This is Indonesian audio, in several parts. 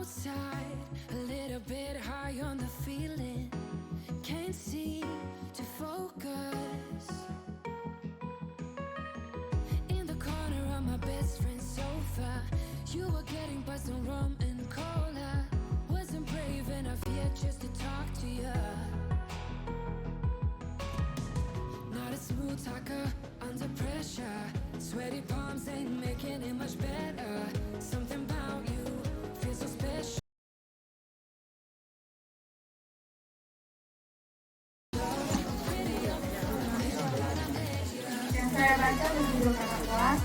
outside, a little bit high on the feeling. Can't seem to focus. In the corner of my best friend's sofa, you were getting buzzed on rum and cola. Wasn't brave enough yet just to talk to you. Not a smooth talker under pressure. Sweaty palms ain't making it much better. Something about you feels so special. Yang saya baca berjudul Kakak Kelas,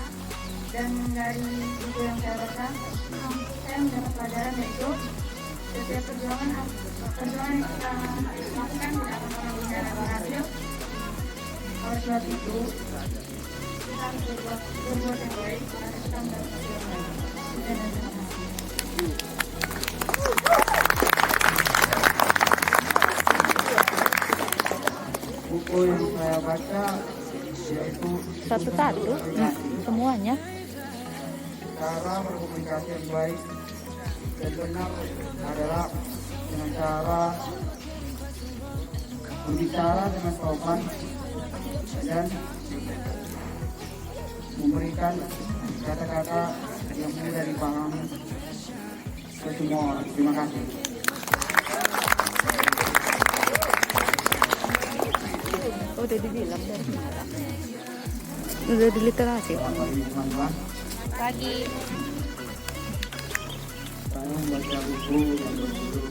dan dari buku yang saya baca, saya mendapat pelajaran yaitu setiap perjuangan yang kita lakukan tidak akan pernah bisa berhasil. Oleh sebab itu, kita harus berbuat yang baik karena kita mendapat hasil yang baik. Dan terima kasih. Buku yang saya baca yaitu satu-satu semuanya. cara berkomunikasi yang baik dan benar adalah dengan cara berbicara dengan sopan dan memberikan kata-kata yang mudah dipahami ke semua orang. Terima kasih. Udah dibilang dari udah di literasi. Pagi. Saya membaca buku yang berjudul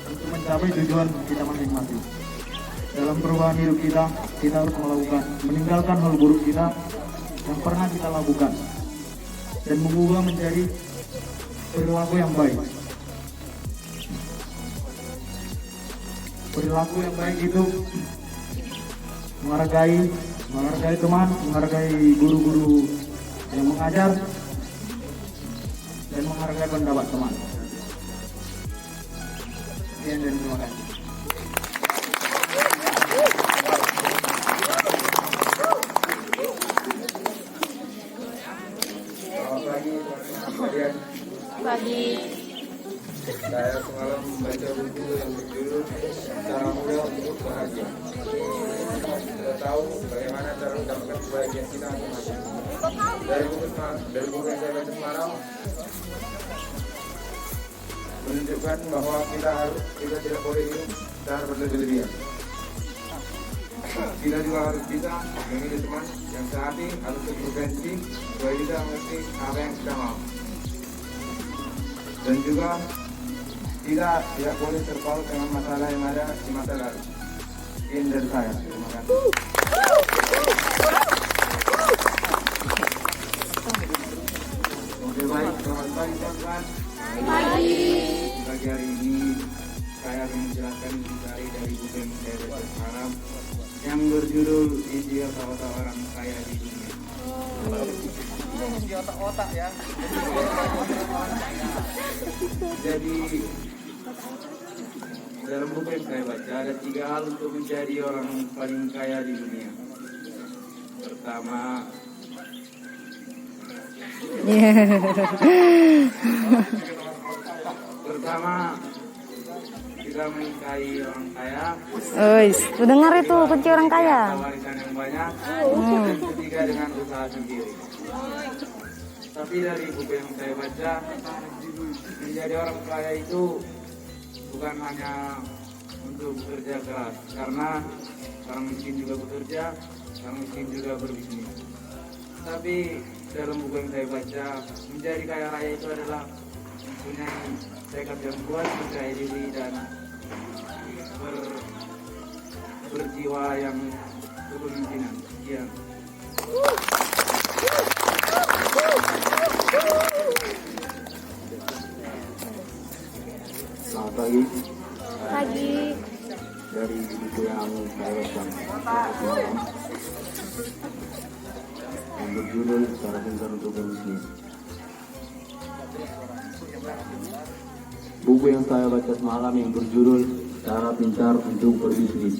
untuk mencapai tujuan kita masing-masing. Dalam perubahan hidup kita harus meninggalkan hal buruk kita yang pernah kita lakukan dan mengubah menjadi perilaku yang baik. Perilaku yang baik itu menghargai teman, menghargai guru-guru yang mengajar, dan menghargai pendapat teman. Sekian dan terima kasih. Selamat pagi teman-teman sekalian. Pagi. Saya semalam membaca buku yang berjudul Cara Mudah Untuk Bahagia. Kita tahu bagaimana cara mendapatkan kebahagiaan kita masing-masing. Dari buku yang saya baca semalam menunjukkan bahwa kita tidak boleh hidup dan berlebihan. Kita juga harus bisa memilih teman yang sehati atau sefrekuensi supaya kita mengerti apa yang kita mau. Dan juga kita tidak boleh terpaut dengan masalah yang ada di masa lalu. Sekian dari saya. Terima kasih. Oke, baik. Selamat pagi teman-teman. Pagi. Pagi hari ini saya akan menjelaskan intisari dari buku yang saya baca semalam yang berjudul Isi Otak-Otak Orang Kaya di Dunia. Isi otak-otak ya. Jadi dalam buku yang saya baca ada 3 hal untuk menjadi orang paling kaya di dunia. Pertama kita menikahi orang kaya. Dengar itu kunci orang kaya. Warisan yang banyak. Dan ketiga dengan usaha sendiri. Tapi dari buku yang saya baca, menjadi orang kaya itu bukan hanya untuk bekerja keras, karena orang miskin juga bekerja, orang miskin juga berbisnis. Tapi dalam buku yang saya baca, menjadi kaya raya itu adalah mempunyai tekad yang kuat, percaya diri, dan berjiwa yang kepemimpinan. Sekian. Selamat pagi. Pagi. Dari buku yang saya baca semalam yang berjudul Cara Pintar Untuk Berbisnis. Buku yang saya baca semalam yang berjudul Cara Pintar Untuk Berbisnis.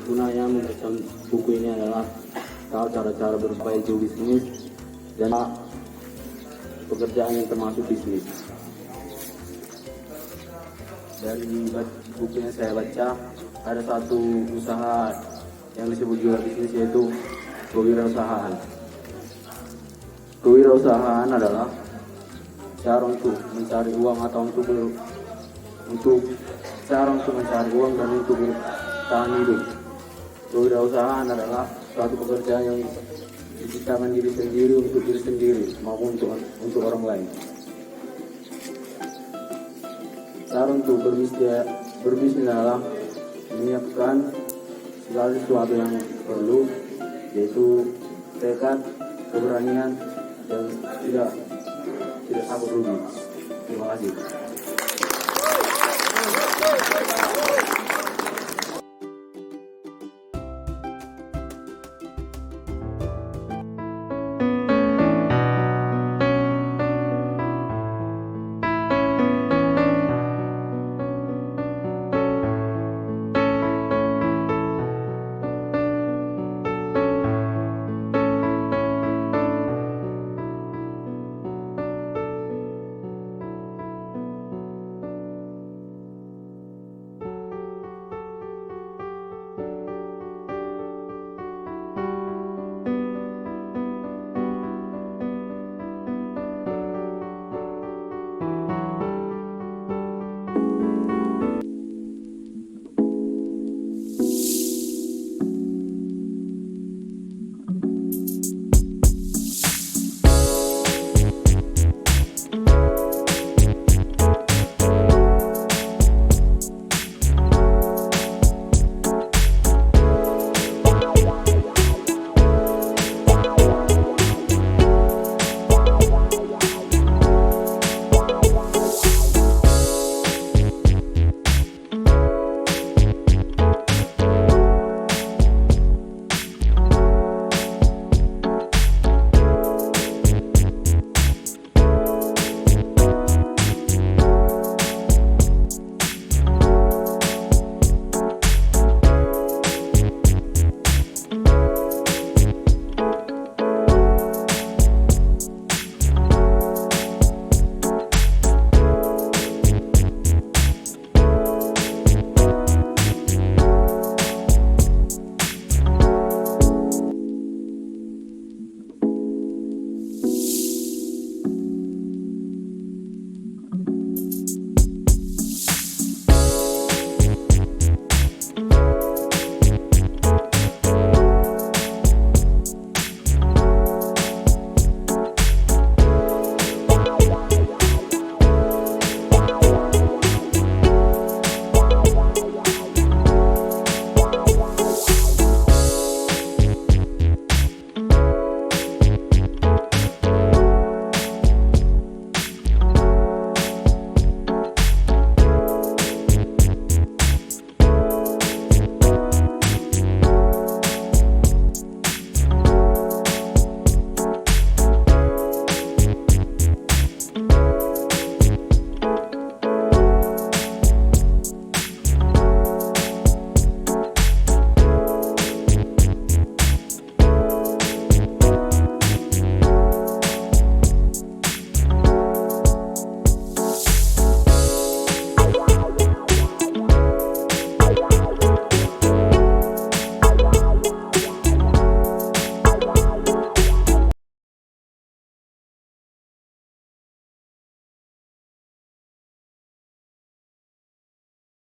gunanya membaca buku ini adalah tahu cara-cara berbaik bisnis dan pekerjaan yang termasuk bisnis. Dari buku yang saya baca, ada satu usaha yang disebut juga bisnis, yaitu kewirausahaan. Kewirausahaan adalah cara untuk mencari uang atau cara untuk mencari uang dan untuk bertahan hidup. Kewirausahaan adalah suatu pekerjaan yang diciptakan diri sendiri untuk diri sendiri maupun untuk orang lain. Cara untuk berbisnis adalah menyiapkan segala sesuatu yang perlu, yaitu tekad, keberanian, dan tidak takut rugi. Terima kasih.